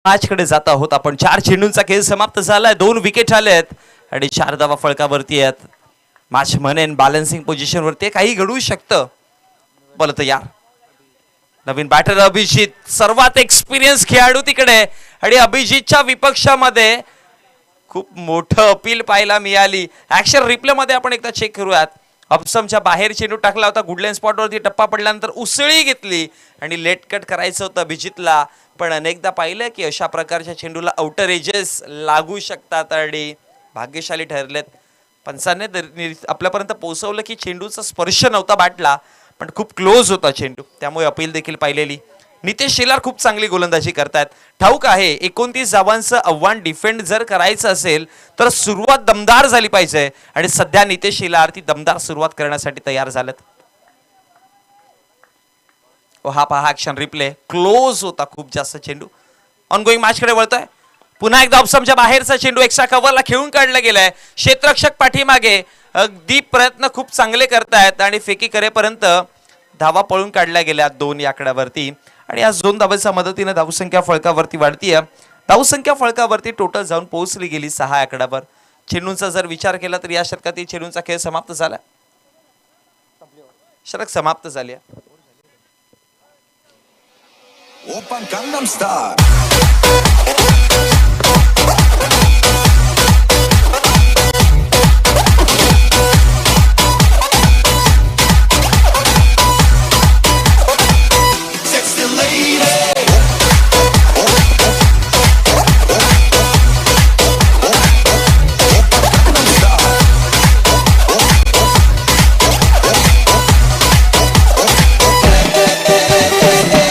मॅच कडे जात आहोत आपण. 4 चेंडूंचा खेळ समाप्त झालाय. 2 विकेट आलेत आणि 4 धावा फळकावरती आहेत. मॅच म्हणेन बॅलन्सिंग पोझिशन वरती काही घडू शकतं. बोल तयार. नवीन बॅटर अभिजित, सर्वात एक्सपिरियन्स खेळाडू तिकडे आणि अभिजितच्या विपक्षामध्ये खूप मोठं अपील पाहायला मिळाली. ऍक्शन रिप्ले मध्ये आपण एकदा चेक करूयात. ऑप्शनच्या बाहेर चेंडू टाकला होता, गुडलाईन स्पॉटवरती टप्पा पडल्यानंतर उसळी घेतली आणि लेट कट करायचं होतं अभिजितला, पण अनेकदा पाहिलं की अशा प्रकारच्या चेंडूला आउटर एजेस लागू शकतात आणि भाग्यशाली ठरलेत. पंचांनी आपल्यापर्यंत पोहोचवलं की चेंडूचा स्पर्श नव्हता बॅटला, पण खूप क्लोज होता चेंडू, त्यामुळे अपील देखील पाहिलेली. नितेश शेलार खूप चांगली गोलंदाजी करतायत. ठाऊक आहे 29 धावांचं आव्हान डिफेंड जर करायचं असेल तर सुरुवात दमदार झाली पाहिजे आणि सध्या नितेश शेलार ती दमदार सुरुवात करण्यासाठी तयार झालेत. हा पहा ऍक्शन रिप्ले, क्लोज होता खूप जास्त चेंडू. ऑनगोईंग मॅच कडे वळतोय. पुन्हा एकदा ऑप्शनच्या बाहेरचा चेंडू एक्स्ट्रा कव्हरला खेळून काढला गेलाय. क्षेत्ररक्षक पाठीमागे अगदी प्रयत्न खूप चांगले करतायत आणि फेकी करेपर्यंत धावा पळून काढल्या गेल्या 2 या आकड्यावरती आणि आज 2 धावांच्या मदतीने धावसंख्या फळकावरती वाढतीये. धावसंख्या फळकावरती टोटल जाऊन पोहोचली गेली 6 आकड्यावर. चेंडूंचा जर विचार केला तर या षटकातील चेंडूंचा खेळ समाप्त झाला. षटक समाप्त झाली. 오빤 강남스타일 Sexy lady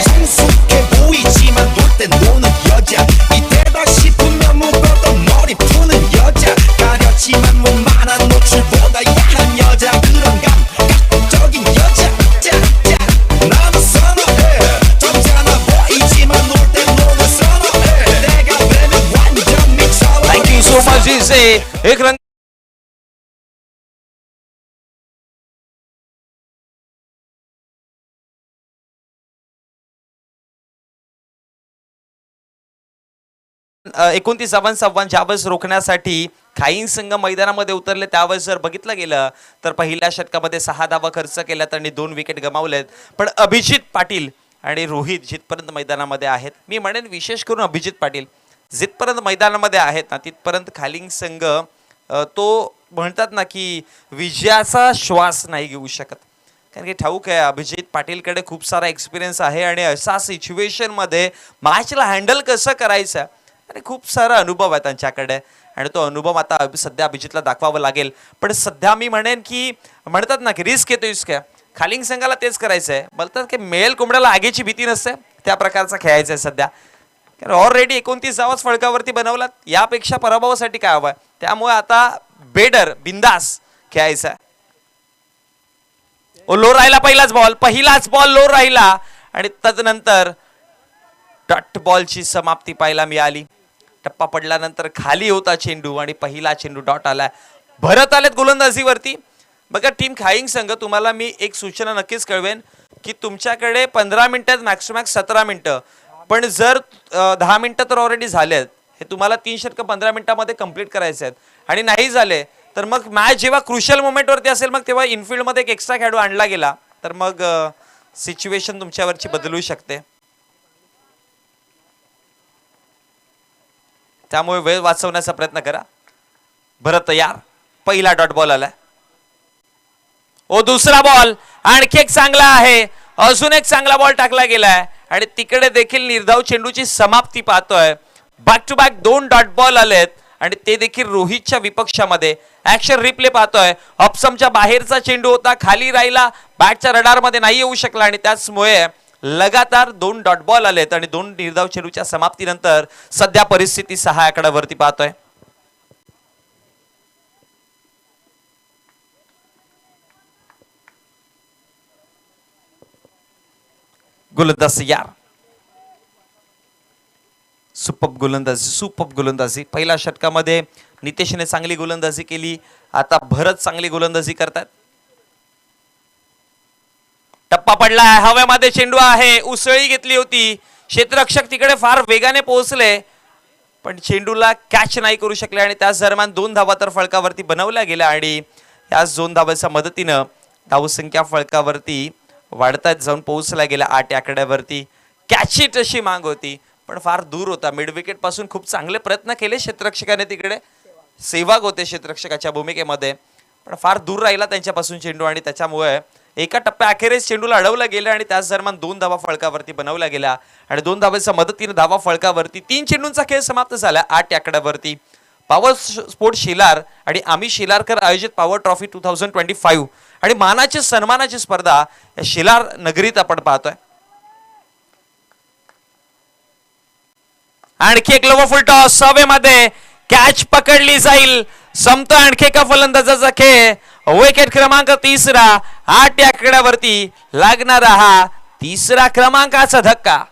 성숙해 보이지만 놀 땐 노는 여자 이때다 싶으면 묶었던 머리 푸는 여자 가렸지만 웬만한 노출보다 야한 여자 그런 감각적인 여자 짜짜 나는 선호해 점잖아 보이지만 놀 땐 노는 선호해 내가 되면 완전 미쳐버리겠어 thank you so much इसे एक रन एकोणतीस धावांचं आव्हान ज्यावेळेस रोखण्यासाठी खाईन संघ मैदानामध्ये उतरले त्यावेळेस जर बघितलं गेलं तर पहिल्या षटकामध्ये 6 धावा खर्च केल्यात आणि 2 विकेट गमावलेत. पण अभिजित पाटील आणि रोहित जिथपर्यंत मैदानामध्ये आहेत, मी म्हणेन विशेष करून अभिजित पाटील जिथपर्यंत मैदानामध्ये आहेत ना तिथपर्यंत खालींग संघ तो म्हणतात ना की विजयाचा श्वास नाही घेऊ शकत. कारण की ठाऊक आहे अभिजित पाटीलकडे खूप सारा एक्सपिरियन्स आहे आणि अशा सिच्युएशनमध्ये मॅचला हँडल कसं करायचं आणि खूप सारा अनुभव आहे त्यांच्याकडे आणि तो अनुभव आता सध्या अभिजितला दाखवावा लागेल. पण सध्या मी म्हणेन की म्हणतात ना की रिस्क येतो रिस्क आहे. खालींग संघाला तेच करायचं आहे. बोलतात की मेल कोंबड्याला आगीची भीती नसते, त्या प्रकारचा खेळायचं आहे सध्या. कारण ऑलरेडी 29 धावाच फळकावरती बनवलात, यापेक्षा पराभवासाठी काय हवं. त्यामुळे आता बेडर बिंदास खेळायचा आहे. लो राहिला पहिलाच बॉल लो राहिला आणि तदनंतर डॉट बॉलची समाप्ती पाहायला मिळाली. टप्पा पडल्यानंतर खाली होता चेंडू आणि पहिला चेंडू डॉट आलाय. भरत आलेत गोलंदाजीवरती. बघा टीम खाईंग संघ, तुम्हाला मी एक सूचना नक्कीच कळवेन की तुमच्याकडे 15 मिनिटात मॅक्स 17 मिनिटं, पण जर 10 मिनिटं तर ऑलरेडी झालेत. हे तुम्हाला 3 षटकं 15 मिनिटांमध्ये कंप्लीट करायचे आहेत आणि नाही झाले तर मग मॅच जेव्हा क्रुशियल मोमेंटवरती असेल मग तेव्हा इनफिल्डमध्ये एक एक्स्ट्रा खेळाडू आणला गेला तर मग सिच्युएशन तुमच्यावरची बदलू शकते. त्यामुळे वेळ वाचवण्याचा प्रयत्न करा. भरत तयार. पहिला डॉट बॉल आलाय. दुसरा बॉल आणखी एक चांगला आहे. अजून एक चांगला बॉल टाकला गेलाय आणि तिकडे देखील निर्धाव चेंडूची समाप्ती पाहतोय. Back to back 2 dot ball आलेत आणि ते देखील रोहितच्या विपक्षामध्ये. ऍक्शन रिप्ले पाहतोय. ऑप्शनच्या बाहेरचा चेंडू होता, खाली राहिला, बॅटच्या रडारमध्ये नाही येऊ शकला आणि त्याचमुळे लगातार 2 डॉट बॉल आलेत आणि 2 निर्धाव चेंडूच्या समाप्तीनंतर सध्या परिस्थिती 6 आकड्यावरती पाहतोय. गोलंदाज यार सुपर गोलंदाजी. पहिल्या षटकामध्ये नितेशने चांगली गोलंदाजी केली, आता भरत चांगली गोलंदाजी करतात. टप्पा पडलाय, हवेमध्ये चेंडू आहे, उसळी घेतली होती. क्षेत्ररक्षक तिकडे फार वेगाने पोहोचले पण चेंडूला कॅच नाही करू शकले आणि त्याच दरम्यान 2 धावा तर फळकावरती बनवल्या गेल्या आणि याच 2 धावांच्या मदतीनं धावसंख्या फळकावरती वाढतात जाऊन पोहोचला गेला 8 आकड्यावरती. कॅची तशी माग होती पण फार दूर होता. मिड विकेट पासून खूप चांगले प्रयत्न केले क्षेत्ररक्षकाने, तिकडे सेवाग होते क्षेत्ररक्षकाच्या भूमिकेमध्ये. पण फार दूर राहिला त्यांच्यापासून चेंडू आणि त्याच्यामुळे एका टप्प्या अखेरीस चेंडूला अडवलं गेलं आणि त्याच दरम्यान 2 धावा फळकावरती बनवल्या गेल्या आणि 2 धावेच्या मदतीने धावा फळकावरती 3 चेंडूंचा खेळ समाप्त झाला 8 आकड्यावरती. पॉवर स्पोर्ट शेलार आणि आम्ही शेलारकर आयोजित पॉवर ट्रॉफी 2025 आणि मानाची सन्मानाची स्पर्धा या शेलार नगरीत आपण पाहतोय. आणखी एक लोव फुल टॉस हवेमध्ये कॅच पकडली जाईल. संपतो आणखी एका फलंदाजाचा खेळ. विकेट क्रमांक 3 8 आकड्यावरती लागणारा हा 3रा क्रमांकाचा धक्का.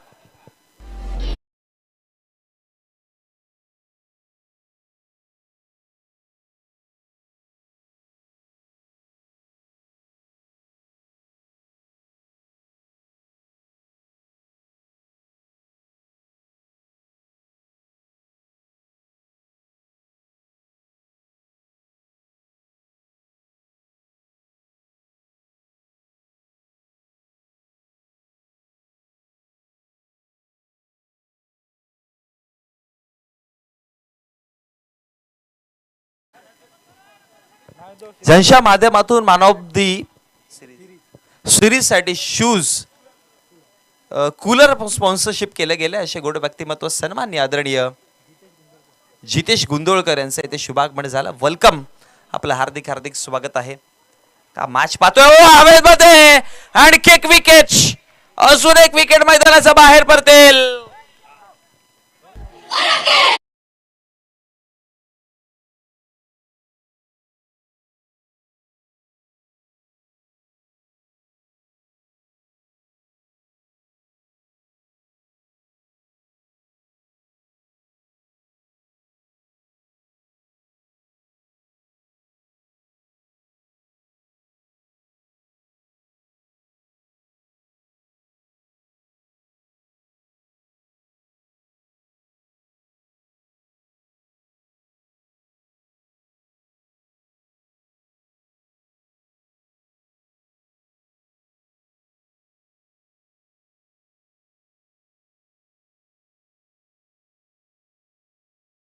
ज्यांच्या माध्यमातून मॅन ऑफ दी सिरीज साठी शूज कूलर स्पॉन्सरशिप केलं गेलं असे गोड व्यक्तिमत्व सन्मान्य आदरणीय जितेश गुंदोळकर यांचं इथे शुभागमन झालं. वेलकम, आपलं हार्दिक हार्दिक स्वागत आहे. का मॅच पाहतोय हवेमध्ये आणखी एक विकेट, अजून एक विकेट मैदानाच्या बाहेर पडतील.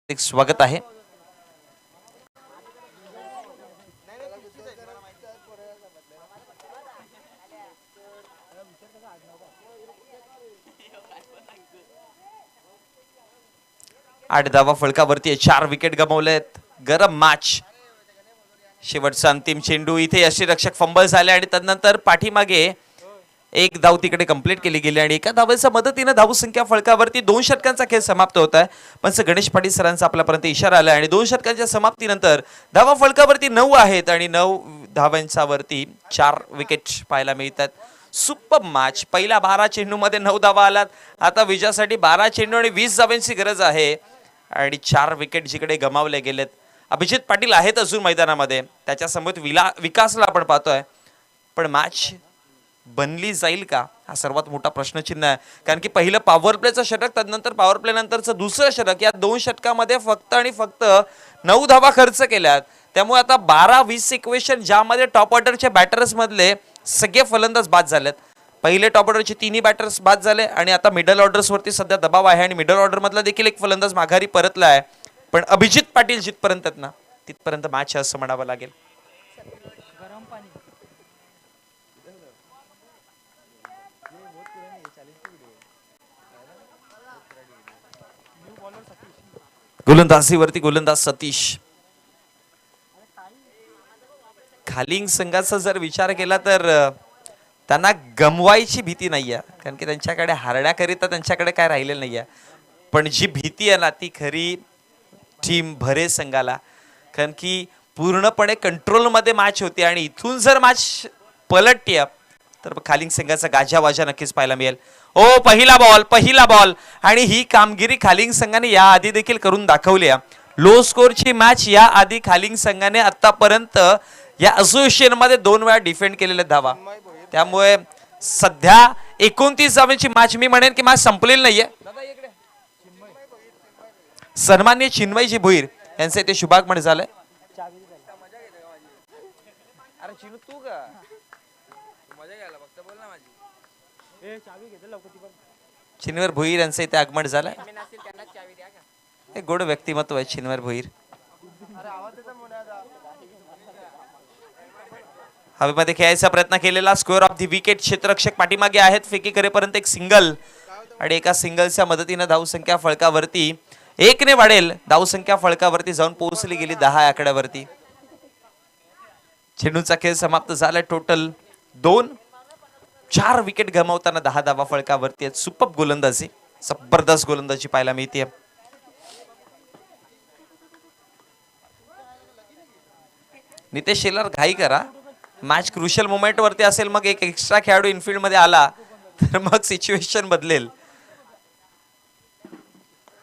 स्वागत आहे. आठ धावा फळकावरती 4 विकेट गमावलेत. गरम मॅच, शेवटचा अंतिम चेंडू इथे यष्टीरक्षक फंबल झाले आणि त्यानंतर पाठीमागे एक धाव तिकडे कंप्लीट केली गेली आणि एका धावेच्या मदतीने धावसंख्या फळकावरती 2 षटकांचा खेळ समाप्त होत आहे. पण गणेश पाटील सरांचा आपल्यापर्यंत इशारा आला आणि 2 षटकांच्या समाप्तीनंतर धावा फळकावरती 9 आहेत आणि 9 धावांच्या वरती 4 विकेट पाहायला मिळतात. Super match. पहिल्या 12 चेंडूमध्ये 9 धावा आलात. आता विजयासाठी 12 चेंडू आणि 20 धावांची गरज आहे आणि 4 विकेट जिकडे गमावले गेलेत. अभिजित पाटील आहेत अजून मैदानामध्ये, त्याच्यासमोर विकासला आपण पाहतोय. पण मॅच बनली जाईल का हा सर्वात मोठा प्रश्नचिन्ह आहे. कारण की पहिलं पॉवर प्लेचं षटक, त्यानंतर पॉवर प्ले नंतरचं दुसरं षटक, या 2 षटकामध्ये फक्त आणि फक्त 9 धावा खर्च केल्यात. त्यामुळे आता 12-20 इक्वेशन ज्यामध्ये टॉप ऑर्डरच्या बॅटर्स मधले सगळे फलंदाज बाद झालेत. पहिले टॉप ऑर्डरचे 3 बॅटर्स बाद झाले आणि आता मिडल ऑर्डर्स वरती सध्या दबाव आहे आणि मिडल ऑर्डर मधला देखील एक फलंदाज माघारी परतला आहे. पण अभिजित पाटील जिथपर्यंत आहेत ना तिथपर्यंत मॅच असं म्हणावं लागेल. गोलंदाजीवरती गोलंदाज सतीश. खालिंग संघाचा जर विचार केला तर त्यांना गमवायची भीती नाहीये, कारण की त्यांच्याकडे हारण्याकरिता त्यांच्याकडे काय राहिलेलं नाहीये. पण जी भीती आहे ना ती खरी टीम भरे संघाला, कारण की पूर्णपणे कंट्रोलमध्ये मॅच होती आणि इथून जर मॅच पलटते तर खालिंग संघाचा गाजावाजा नक्कीच पाहायला मिळेल. ओ पहिला बॉल आणि ही कामगिरी खालिंग संघाने या आधी देखील करून दाखवली आहे. लो स्कोरची मॅच या आधी खालिंग संघाने आतापर्यंत या असोसिएशन मध्ये 2 वेळा डिफेंड केलेले धावा. त्यामुळे सध्या 29 धावांची मॅच, मी म्हणेन की मॅच संपलेली नाहीये. सन्मान्य चिन्मयजी भोईर यांचं इथे शुभागमन झालंय. चिन्मय भोईर यांचं इथे आगमन झालंय. एक गोड व्यक्तिमत्व आहे चिन्मय भोईर. हवेमध्ये खेळायचा प्रयत्न केलेला, स्क्वेअर ऑफ दी विकेट, क्षेत्ररक्षक पाठीमागे आहेत, फेकी करेपर्यंत एक सिंगल आणि एका सिंगलच्या मदतीने धावसंख्या फळकावरती 1 ने वाढेल. धावसंख्या फळकावरती जाऊन पोहोचली गेली 10 आकड्यावरती. चेंडूचा खेळ समाप्त झाला. टोटल 4 विकेट गमावताना 10 धावा फळकावरती आहेत. सुपर गोलंदाजी, जबरदस्त गोलंदाजी पाहायला मिळते. नितेश शेलार घाई करा, मॅच क्रुशियल मोमेंट वरती असेल, मग एक एक्स्ट्रा खेळाडू इनफिल्ड मध्ये आला तर मग सिच्युएशन बदलेल.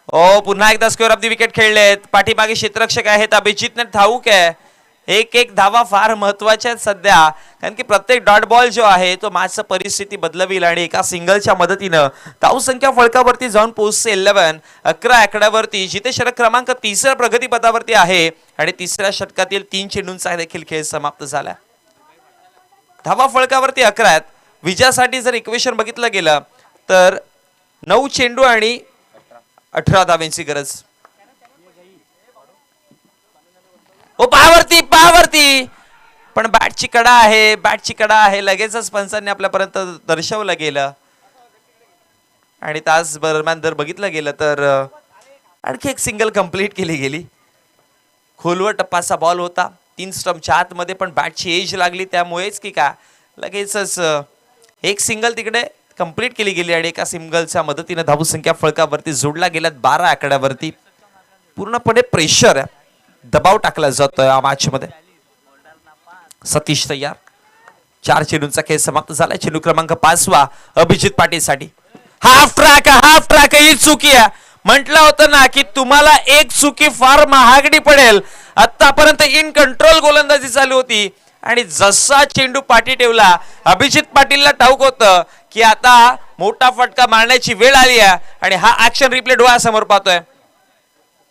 ओ पुन्हा एकदा स्क्वेअर ऑफ दी विकेट खेळलेत. पाठीमागे क्षेत्ररक्षक आहेत, अभिजितने ठाऊक आहे एक धावा फार महत्वाच्या आहेत सध्या, कारण की प्रत्येक डॉट बॉल जो आहे तो मॅचची परिस्थिती बदलविल आणि एका सिंगलच्या मदतीनं धावसंख्या फळकावरती जाऊन पोहोचते 11 आकड्यावरती. जिथे षटक क्रमांक 3 प्रगतीपथावरती आहे आणि 3ऱ्या षटकातील 3 चेंडूंचा देखील खेळ समाप्त झाला. धावा फळकावरती 11 आहेत. विजयासाठी जर इक्वेशन बघितलं गेलं तर 9 चेंडू आणि 18 धाव्यांची गरज. ओ पाहावरती पण बॅटची कडा आहे, लगेचच पंचांनी आपल्यापर्यंत दर्शवलं गेलं. आणि तास दरम्यान जर बघितलं गेलं तर आणखी एक सिंगल कंप्लीट केली गेली. खोलवर टप्पाचा बॉल होता 3 स्टंपच्या आतमध्ये, पण बॅटची एज लागली त्यामुळेच की का लगेचच एक सिंगल तिकडे कंप्लीट केली गेली आणि एका सिंगलच्या मदतीने धावसंख्या फळकावरती जोडला गेल्यात 12 आकड्यावरती. पूर्णपणे प्रेशर, दबाव टाकला जातोय या मॅच मध्ये. सतीश तयार. 4 चेंडूंचा खेळ समाप्त झाला. चेंडू क्रमांक 5 अभिजित पाटील साठी. हाफ ट्रॅक ही चुकी आहे. म्हटलं होतं ना की तुम्हाला एक चुकी फार महागडी पडेल. आतापर्यंत इन कंट्रोल गोलंदाजी चालू होती आणि जसा चेंडू पाठी ठेवला अभिजित पाटीलला ठाऊक होतं की आता मोठा फटका मारण्याची वेळ आली आहे आणि हा ऍक्शन रिप्ले डोळ्यासमोर पाहतोय.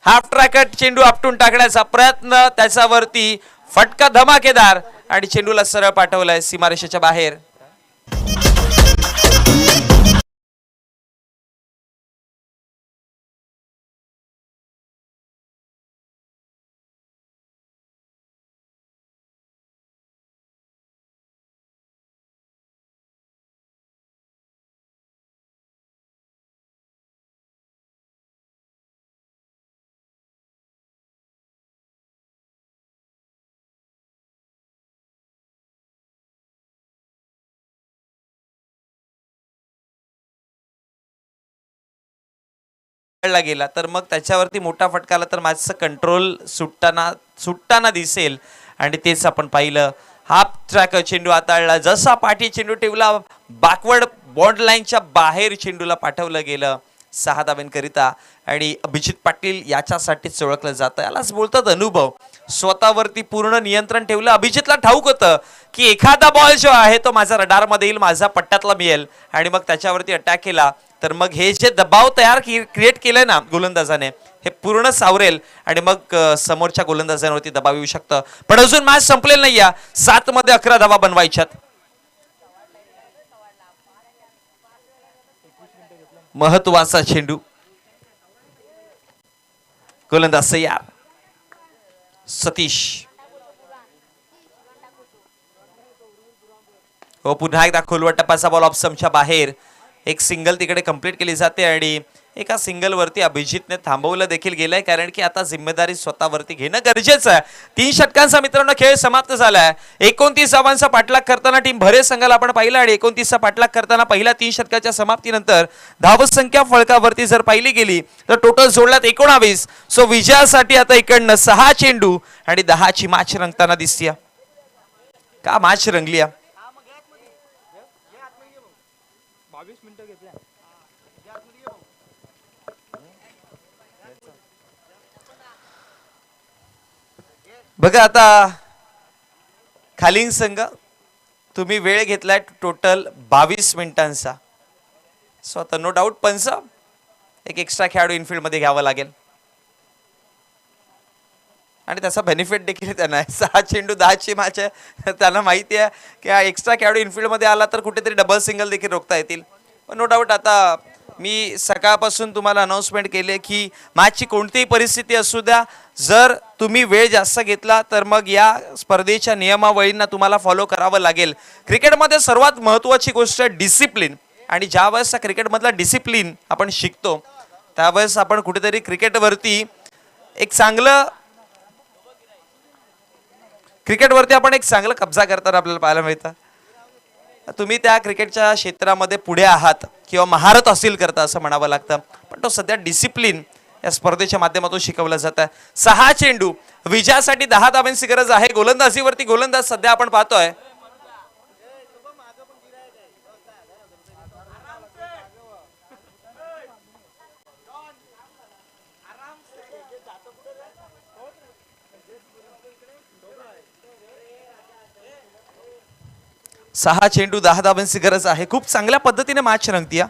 हाफ ट्रॅकट चेंडू आपटून टाकण्याचा प्रयत्न, त्याच्यावरती फटका धमाकेदार आणि चेंडूला सरळ पाठवलाय सीमारेषेच्या बाहेर. गेला तर मग त्याच्यावरती मोठा फटका आला तर मॅचचं कंट्रोल सुटताना दिसेल आणि तेच आपण पाहिलं. हाफ ट्रॅक चेंडू हाताळला, जसा पाठी चेंडू ठेवला बॅकवर्ड बॉर्ड लाईनच्या बाहेर चेंडूला पाठवलं गेलं 6 धाव्यांकरिता. आणि अभिजित पाटील याच्यासाठीच ओळखलं जातं, यालाच बोलतात अनुभव. स्वतःवरती पूर्ण नियंत्रण ठेवलं. अभिजितला ठाऊक होतं की एखादा बॉल जो आहे तो माझा रडारमध्ये येईल, माझा पट्ट्यातला मिळेल आणि मग त्याच्यावरती अटॅक केला तर मग हे जे दबाव तयार क्रिएट केलंय ना गोलंदाजाने हे पूर्ण सावरेल आणि मग समोरच्या गोलंदाजांवरती दबाव येऊ शकतं. पण अजून मॅच संपलेलं नाहीये. 7 मध्ये 11 धावा बनवायच्यात. महत्वाचा चेंडू. गोलंदाज तयार. सतीश. हो पुन्हा एकदा खोलवर टप्पाचा बॉल ऑफ स्टंपच्या बाहेर. एक सिंगल तिकडे कंप्लीट केली जाते आणि एका सिंगल वरती अभिजितने थांबवलं देखील गेलंय, कारण की आता जिम्मेदारी स्वतःवरती घेणं गरजेचं आहे. 3 षटकांचा मित्रांनो खेळ समाप्त झालाय. 29 धावांचा पाठलाग करताना टीम भरे संघाला आपण पाहिलं आणि 29चा पाठलाग करताना पहिल्या 3 षटकाच्या समाप्तीनंतर धावसंख्या फळकावरती जर पाहिली गेली तर टोटल जोडल्यात 19. सो विजयासाठी आता इकडनं 6 चेंडू आणि 10ची मॅच रंगताना दिसतीये. का मॅच रंगली आहे. बघा आता खालील संघ तुम्ही वेळ घेतलाय टोटल 22 मिनिटांचा. सो आता नो डाऊट पंच एक एक्स्ट्रा खेळाडू इनफिल्ड मध्ये घ्यावा लागेल आणि त्याचा बेनिफिट देखील त्यांना आहे. 6 चेंडू 10ची मॅच आहे. त्यांना माहिती आहे की हा एक्स्ट्रा खेळाडू इनफिल्ड मध्ये आला तर कुठेतरी डबल सिंगल देखील रोखता येतील. नो डाऊट आता मी सकाळपासून तुम्हाला अनाउन्समेंट केले की मॅचची कोणतीही परिस्थिती असू द्या जर तुम्ही वेळ जास्त घेतला तर मग या स्पर्धेच्या नियमावळींना तुम्हाला फॉलो करावं लागेल. क्रिकेटमध्ये सर्वात महत्त्वाची गोष्ट आहे डिसिप्लिन. आणि ज्या वेळेस क्रिकेटमधला डिसिप्लिन आपण शिकतो त्यावेळेस आपण कुठेतरी क्रिकेटवरती एक चांगलं कब्जा करताना आपल्याला पाहायला मिळतं. तुम्ही त्या क्रिकेटच्या क्षेत्रामध्ये पुढे आहात किंवा महारत हासिल करता असं म्हणावं लागतं. पण तो सध्या डिसिप्लिन या स्पर्धेच्या माध्यमातून शिकवलं जातं. 6 चेंडू विजयासाठी 10 धावांची गरज आहे. गोलंदाजीवरती गोलंदाज सध्या आपण पाहतोय. सहा चेंडू 10 धावांची गरज आहे. खूप चांगल्या पद्धतीने मॅच रंगतीये.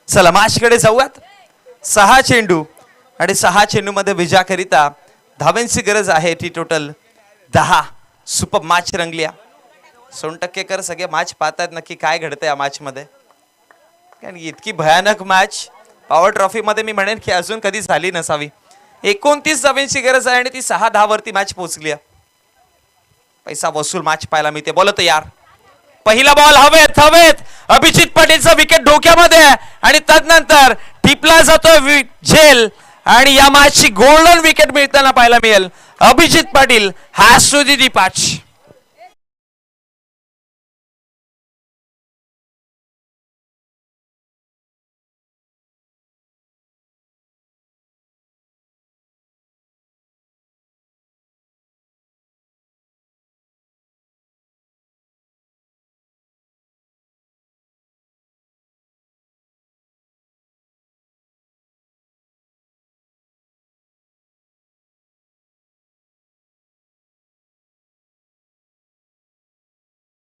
चला मॅचकडे जाऊयात. 6 चेंडू आणि 6 चेंडू मध्ये विजयाकरिता धावांची गरज आहे. ती टोटल 10. सुपर मॅच रंगली. सोनटक्केकर सगळे मॅच पाहतात नक्की काय घडतंय या मॅच मध्ये. कारण इतकी भयानक मॅच पॉवर ट्रॉफी मध्ये मी म्हणेन की अजून कधी झाली नसावी. 29 धावांची गरज आहे आणि ती 6 धावांवरती मॅच पोहोचली. पैसा वसूल मॅच पाहायला मिळते. बोलत यार पहिला बॉल हवेत अभिजित पाटीलचा विकेट डोक्यामध्ये आणि तदनंतर टिपला जातोय झेल आणि या मॅचची गोल्डन विकेट मिळताना पाहायला मिळेल. Abhijit Patil has to the patch.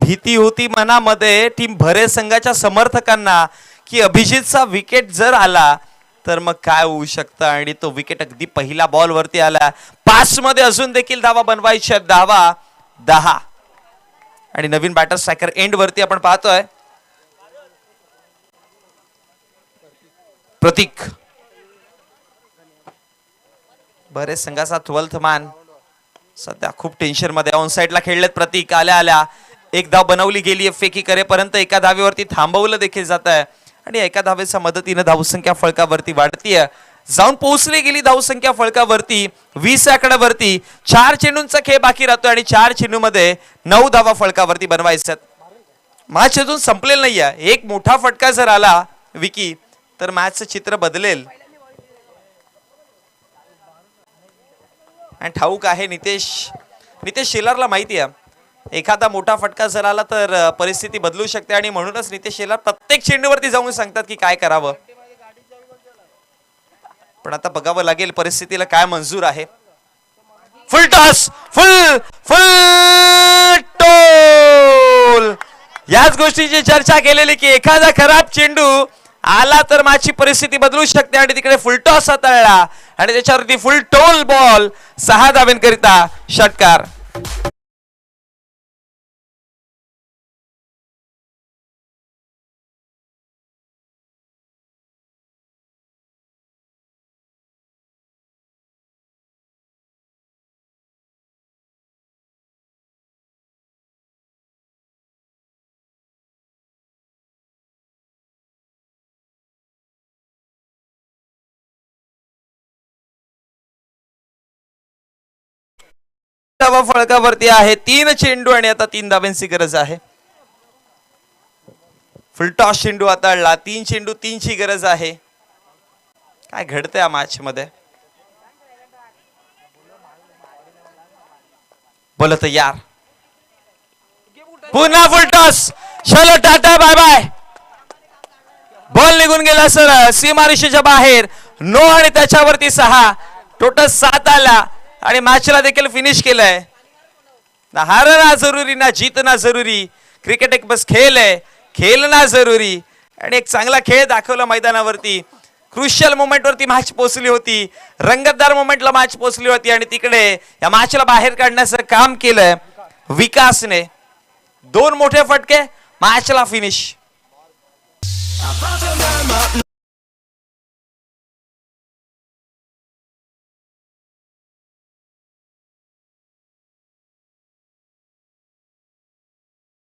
भीती होती मनामध्ये टीम भरे संघाच्या समर्थकांना की अभिजितचा विकेट जर आला तर मग काय होऊ शकतं. आणि तो विकेट अगदी पहिला बॉल वरती आला. 5 मध्ये अजून देखील धावा बनवायच्या. धावा 10 आणि नवीन बॅटर स्ट्रायकर एंड वरती आपण पाहतोय प्रतीक. भरे संघाचा 12th मॅन सध्या खूप टेन्शन मध्ये. ऑन साइडला खेळलेत प्रतीक. आल्या एक धाव बनवली गेली फेकी करेपर्यंत एका धावेवरती थांबवलं देखील जात आहे आणि एका धावेच्या मदतीने धावसंख्या फळकावरती वाढतीये. जाऊन पोहोचली गेली धावसंख्या फळकावरती 20 आकड्यावरती. 4 चेंडूंचा खेळ बाकी राहतोय आणि 4 चेंडूमध्ये 9 धावा फळकावरती बनवायच्यात. मॅच अजून संपलेलं नाहीये. एक मोठा फटका जर आला विकी तर मॅचचं चित्र बदलेल. आणि ठाऊक आहे नितेश शेलारला माहिती आहे एखादा मोठा फटका जर आला तर परिस्थिती बदलू शकते आणि म्हणूनच नितेश शेलार प्रत्येक चेंडूवरती जाऊन सांगतात की काय करावं. पण आता बघावं लागेल परिस्थितीला काय मंजूर आहे. फुल टॉस फुल टोल. याच गोष्टीची चर्चा केलेली की एखादा खराब चेंडू आला तर माझी परिस्थिती बदलू शकते आणि तिकडे फुल टॉस हाताळला आणि त्याच्यावरती फुल टोल बॉल. 6 धावांकरिता षटकार. धावा फळकावरती आहे. 3 चेंडू आणि आता 3 धावांची गरज आहे. फुलटॉस चेंडू हाताळला. 3 चेंडू 3ची गरज आहे. काय घडतंय या मॅच मध्ये बोलत यार. पुन्हा फुलटॉस. चलो टाटा बाय बाय. बॉल निघून गेला सर सीमारेषेच्या बाहेर. 9 आणि त्याच्यावरती 6 टोटल 7 आला आणि मॅचला देखील फिनिश केलंय. ना हारना जरुरी ना जीतना जरुरी. क्रिकेट एक बस खेळ आहे. खेळणं जरुरी आणि एक चांगला खेळ दाखवला मैदानावरती. क्रुशियल मोमेंट वरती मॅच पोहोचली होती, रंगतदार मोमेंटला मॅच पोहोचली होती आणि तिकडे या मॅचला बाहेर काढण्याचं काम केलंय विकासने. 2 मोठे फटके, मॅचला फिनिश.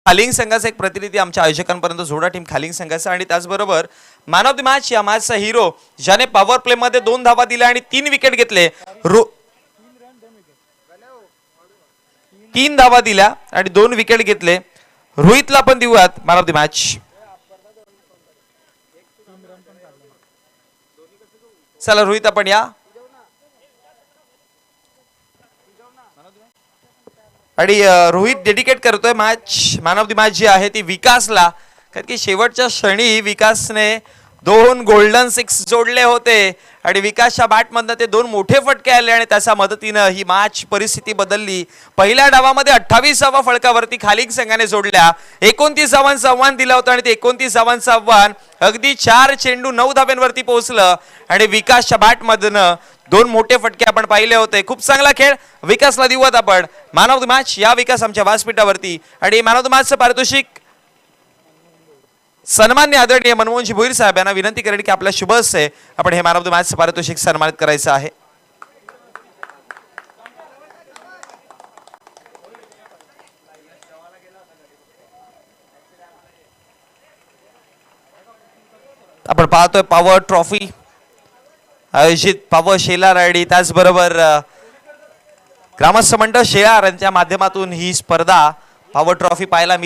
खालिंग संघाचा एक प्रतिनिधी आमच्या आयोजकांपर्यंत जोडा, टीम खालिंग संघाचा. आणि त्याचबरोबर मॅन ऑफ द मॅच या मॅचचा हिरो ज्याने पॉवर प्ले मध्ये 2 धावा दिल्या आणि 3 विकेट घेतले, 3 धावा दिल्या आणि 2 विकेट घेतले, रोहितला पण देऊयात मॅन ऑफ द मॅच. चला रोहित आपण या. आणि रोहित डेडिकेट करतोय match, man of the match जी आहे ती विकासला, कारण की शेवटच्या क्षणी विकासने 2 गोल्डन 6 जोडले होते आणि विकासच्या बॅटमधनं ते 2 मोठे फटके आले आणि त्याच्या मदतीनं ही मॅच परिस्थिती बदलली. पहिल्या डावामध्ये 28व्या फळकावरती खालिंग संघाने जोडल्या, 29 धावांचं आव्हान दिलं होतं आणि ते 29 धावांचं आव्हान अगदी 4 चेंडू 9 धाब्यांवरती पोहोचलं आणि विकासच्या बॅटमधनं 2 मोठे फटके आपण पाहिले होते. खूप चांगला खेळ, विकासला देऊयात आपण मॅन ऑफ द मॅच. या विकास आमच्या व्यासपीठावरती. आणि मॅन ऑफ द मॅचचं पारितोषिक सन्मान्य आदरणीय मनमोहनजी भोईर साहेब यांना विनंती करेन की आपल्या शुभ हस्ते आपण हे मॅन ऑफ द मॅचचं पारितोषिक सन्मानित करायचं आहे. आपण पाहतोय पॉवर ट्रॉफी आयोजित पॉवर शेलार आणि त्याचबरोबर ग्रामस्थ मंडळ शेलार यांच्या माध्यमातून ही स्पर्धा पॉवर ट्रॉफी पाहायला मिळते.